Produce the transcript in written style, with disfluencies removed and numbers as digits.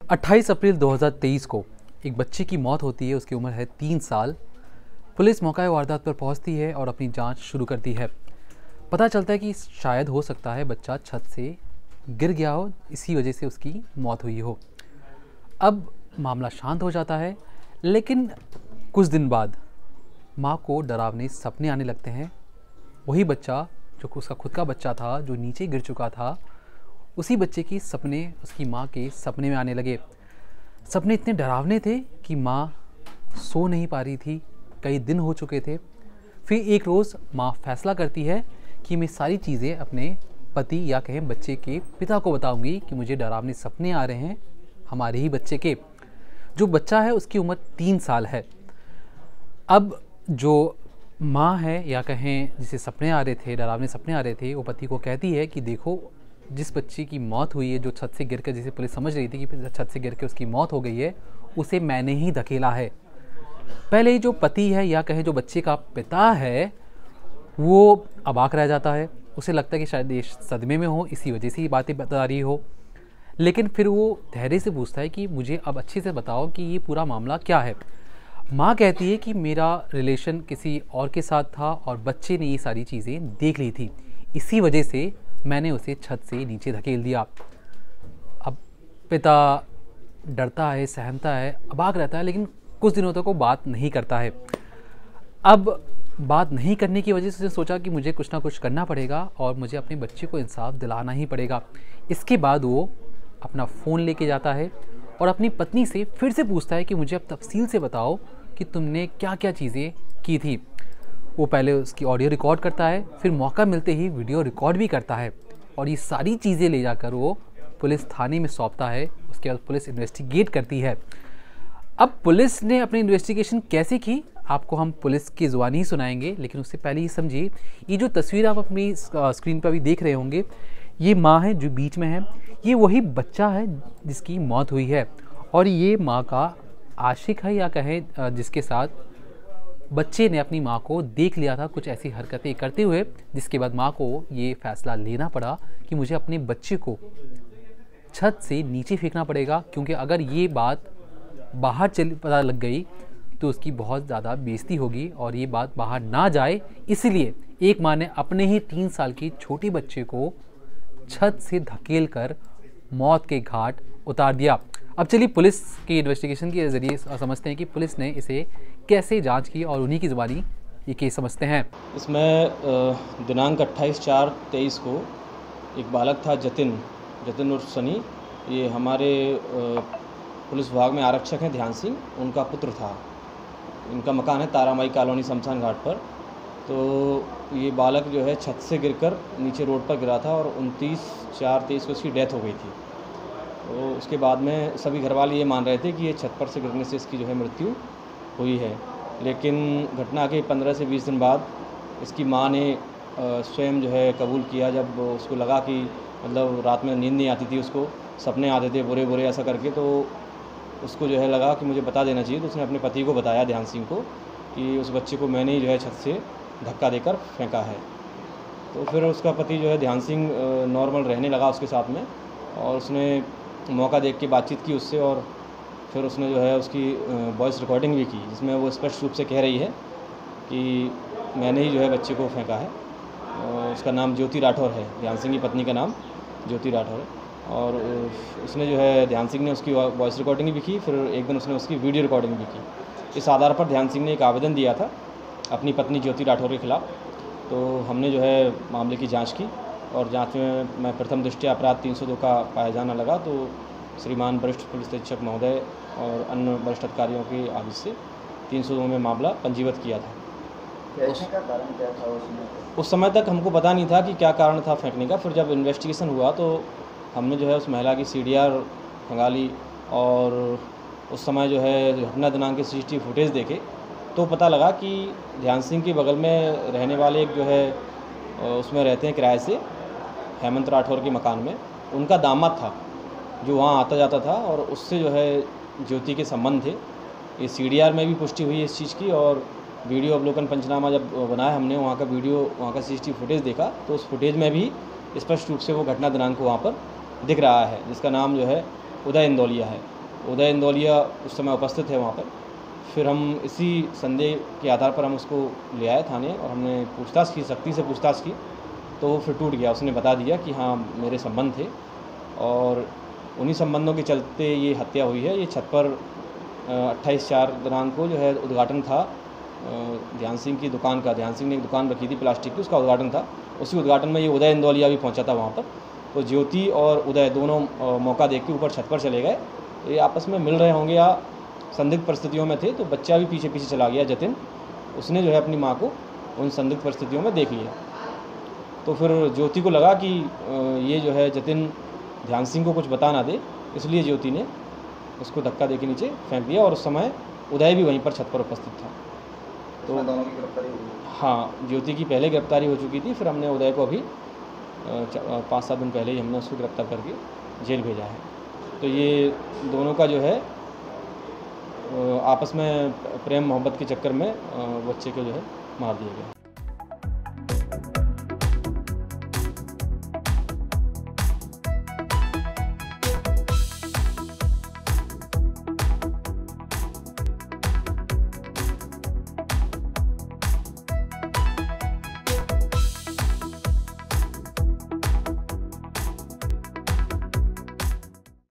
28 अप्रैल 2023 को एक बच्चे की मौत होती है। उसकी उम्र है 3 साल। पुलिस मौका वारदात पर पहुंचती है और अपनी जांच शुरू करती है। पता चलता है कि शायद हो सकता है बच्चा छत से गिर गया हो, इसी वजह से उसकी मौत हुई हो। अब मामला शांत हो जाता है, लेकिन कुछ दिन बाद माँ को डरावने सपने आने लगते हैं। वही बच्चा जो उसका खुद का बच्चा था, जो नीचे गिर चुका था, उसी बच्चे की सपने उसकी माँ के सपने में आने लगे। सपने इतने डरावने थे कि माँ सो नहीं पा रही थी, कई दिन हो चुके थे। फिर एक रोज़ माँ फैसला करती है कि मैं सारी चीज़ें अपने पति या कहें बच्चे के पिता को बताऊंगी कि मुझे डरावने सपने आ रहे हैं हमारे ही बच्चे के। जो बच्चा है उसकी उम्र 3 साल है। अब जो माँ है या कहें जिसे सपने आ रहे थे, डरावने सपने आ रहे थे, वो पति को कहती है कि देखो, जिस बच्चे की मौत हुई है, जो छत से गिरकर, जिसे पुलिस समझ रही थी कि छत से गिरकर उसकी मौत हो गई है, उसे मैंने ही धकेला है। पहले ही जो पति है या कहें जो बच्चे का पिता है, वो अबाक रह जाता है। उसे लगता है कि शायद ये सदमे में हो, इसी वजह से ये बातें बता रही हो। लेकिन फिर वो धैर्य से पूछता है कि मुझे अब अच्छे से बताओ कि ये पूरा मामला क्या है। माँ कहती है कि मेरा रिलेशन किसी और के साथ था और बच्चे ने ये सारी चीज़ें देख ली थी, इसी वजह से मैंने उसे छत से नीचे धकेल दिया। अब पिता डरता है, सहमता है, अबाक रहता है, लेकिन कुछ दिनों तक वो बात नहीं करता है। अब बात नहीं करने की वजह से उसने सोचा कि मुझे कुछ ना कुछ करना पड़ेगा और मुझे अपने बच्चे को इंसाफ दिलाना ही पड़ेगा। इसके बाद वो अपना फ़ोन लेके जाता है और अपनी पत्नी से फिर से पूछता है कि मुझे अब तफसील से बताओ कि तुमने क्या क्या चीज़ें की थी। वो पहले उसकी ऑडियो रिकॉर्ड करता है, फिर मौका मिलते ही वीडियो रिकॉर्ड भी करता है और ये सारी चीज़ें ले जाकर वो पुलिस थाने में सौंपता है। उसके बाद पुलिस इन्वेस्टिगेट करती है। अब पुलिस ने अपनी इन्वेस्टिगेशन कैसे की, आपको हम पुलिस की ज़ुबानी ही सुनाएंगे, लेकिन उससे पहले ही समझिए, ये जो तस्वीर आप अपनी स्क्रीन पर अभी देख रहे होंगे, ये माँ है जो बीच में है, ये वही बच्चा है जिसकी मौत हुई है और ये माँ का आशिक है या कहें जिसके साथ बच्चे ने अपनी माँ को देख लिया था कुछ ऐसी हरकतें करते हुए, जिसके बाद माँ को ये फैसला लेना पड़ा कि मुझे अपने बच्चे को छत से नीचे फेंकना पड़ेगा, क्योंकि अगर ये बात बाहर पता लग गई तो उसकी बहुत ज़्यादा बेइज्जती होगी और ये बात बाहर ना जाए। इसलिए एक माँ ने अपने ही 3 साल की छोटी बच्चे को छत से धकेल कर मौत के घाट उतार दिया। अब चलिए पुलिस की इन्वेस्टिगेशन के ज़रिए समझते हैं कि पुलिस ने इसे कैसे जांच की और उन्हीं की ज़ुबानी ये केस समझते हैं। इसमें दिनांक 28/4/23 को एक बालक था जतिन उर्फ सनी। ये हमारे पुलिस विभाग में आरक्षक हैं ध्यान सिंह, उनका पुत्र था। इनका मकान है तारामाई कॉलोनी शमशान घाट पर। तो ये बालक जो है छत से गिरकर नीचे रोड पर गिरा था और 29/4/23 को इसकी डेथ हो गई थी। तो उसके बाद में सभी घरवाले ये मान रहे थे कि ये छत पर से गिरने से इसकी जो है मृत्यु हुई है। लेकिन घटना के 15 से 20 दिन बाद इसकी माँ ने स्वयं जो है कबूल किया, जब उसको लगा कि मतलब रात में नींद नहीं आती थी, उसको सपने आते थे बुरे बुरे ऐसा करके, तो उसको जो है लगा कि मुझे बता देना चाहिए। तो उसने अपने पति को बताया, ध्यान सिंह को, कि उस बच्चे को मैंने ही जो है छत से धक्का देकर फेंका है। तो फिर उसका पति जो है ध्यान सिंह नॉर्मल रहने लगा उसके साथ में और उसने मौका देख के बातचीत की उससे और फिर उसने जो है उसकी वॉइस रिकॉर्डिंग भी की, जिसमें वो स्पष्ट रूप से कह रही है कि मैंने ही जो है बच्चे को फेंका है। और उसका नाम ज्योति राठौर है, ध्यान सिंह की पत्नी का नाम ज्योति राठौर है। और उसने जो है ध्यान सिंह ने उसकी वॉइस रिकॉर्डिंग भी की, फिर एक दिन उसने उसकी वीडियो रिकॉर्डिंग भी की। इस आधार पर ध्यान सिंह ने एक आवेदन दिया था अपनी पत्नी ज्योति राठौर के खिलाफ। तो हमने जो है मामले की जाँच की और जाँच में मैं प्रथम दृष्टया अपराध 302 का पाया जाना लगा। तो श्रीमान वरिष्ठ पुलिस अधीक्षक महोदय और अन्य वरिष्ठ अधिकारियों के आदेश से 302 में मामला पंजीबद्ध किया था। फेंकने का कारण क्या था उसमें? उस समय तक हमको पता नहीं था कि क्या कारण था फेंकने का। फिर जब इन्वेस्टिगेशन हुआ तो हमने जो है उस महिला की CDR खंगाली और उस समय जो है घटना दिनांक के CCTV फुटेज देखे तो पता लगा कि ध्यान सिंह के बगल में रहने वाले एक जो है उसमें रहते हैं किराए से, हेमंत राठौर के मकान में, उनका दामाद था जो वहाँ आता जाता था और उससे जो है ज्योति के संबंध थे। ये CDR में भी पुष्टि हुई इस चीज़ की और वीडियो अवलोकन पंचनामा जब बनाया हमने, वहाँ का वीडियो, वहाँ का CCTV फुटेज देखा तो उस फुटेज में भी स्पष्ट रूप से वो घटना दिनांक वहाँ पर दिख रहा है, जिसका नाम जो है उदय इंदौलिया है। उदय इंदौलिया उस समय उपस्थित है वहाँ पर। फिर हम इसी संदेह के आधार पर हम उसको ले आए थाने और हमने पूछताछ की, सख्ती से पूछताछ की, तो वो फिर टूट गया। उसने बता दिया कि हाँ मेरे संबंध थे और उन्हीं संबंधों के चलते ये हत्या हुई है। ये छत पर 28/4 दिनांक को जो है उद्घाटन था ध्यान सिंह की दुकान का। ध्यान सिंह ने एक दुकान रखी थी प्लास्टिक की, उसका उद्घाटन था। उसी उद्घाटन में ये उदय इंदौलिया भी पहुंचा था वहाँ पर। तो ज्योति और उदय दोनों मौका देख के ऊपर छत पर चले गए। ये आपस में मिल रहे होंगे या संदिग्ध परिस्थितियों में थे, तो बच्चा भी पीछे पीछे चला गया जतिन। उसने जो है अपनी माँ को उन संदिग्ध परिस्थितियों में देख लिया। तो फिर ज्योति को लगा कि ये जो है जतिन ध्यान सिंह को कुछ बता ना दे, इसलिए ज्योति ने उसको धक्का दे के नीचे फेंक दिया। और उस समय उदय भी वहीं पर छत पर उपस्थित था। तो दोनों की गिरफ्तारी हुई? हाँ, ज्योति की पहले गिरफ्तारी हो चुकी थी। फिर हमने उदय को अभी 5-7 दिन पहले ही हमने उसको गिरफ्तार करके जेल भेजा है। तो ये दोनों का जो है आपस में प्रेम मोहब्बत के चक्कर में बच्चे को जो है मार दिया गया।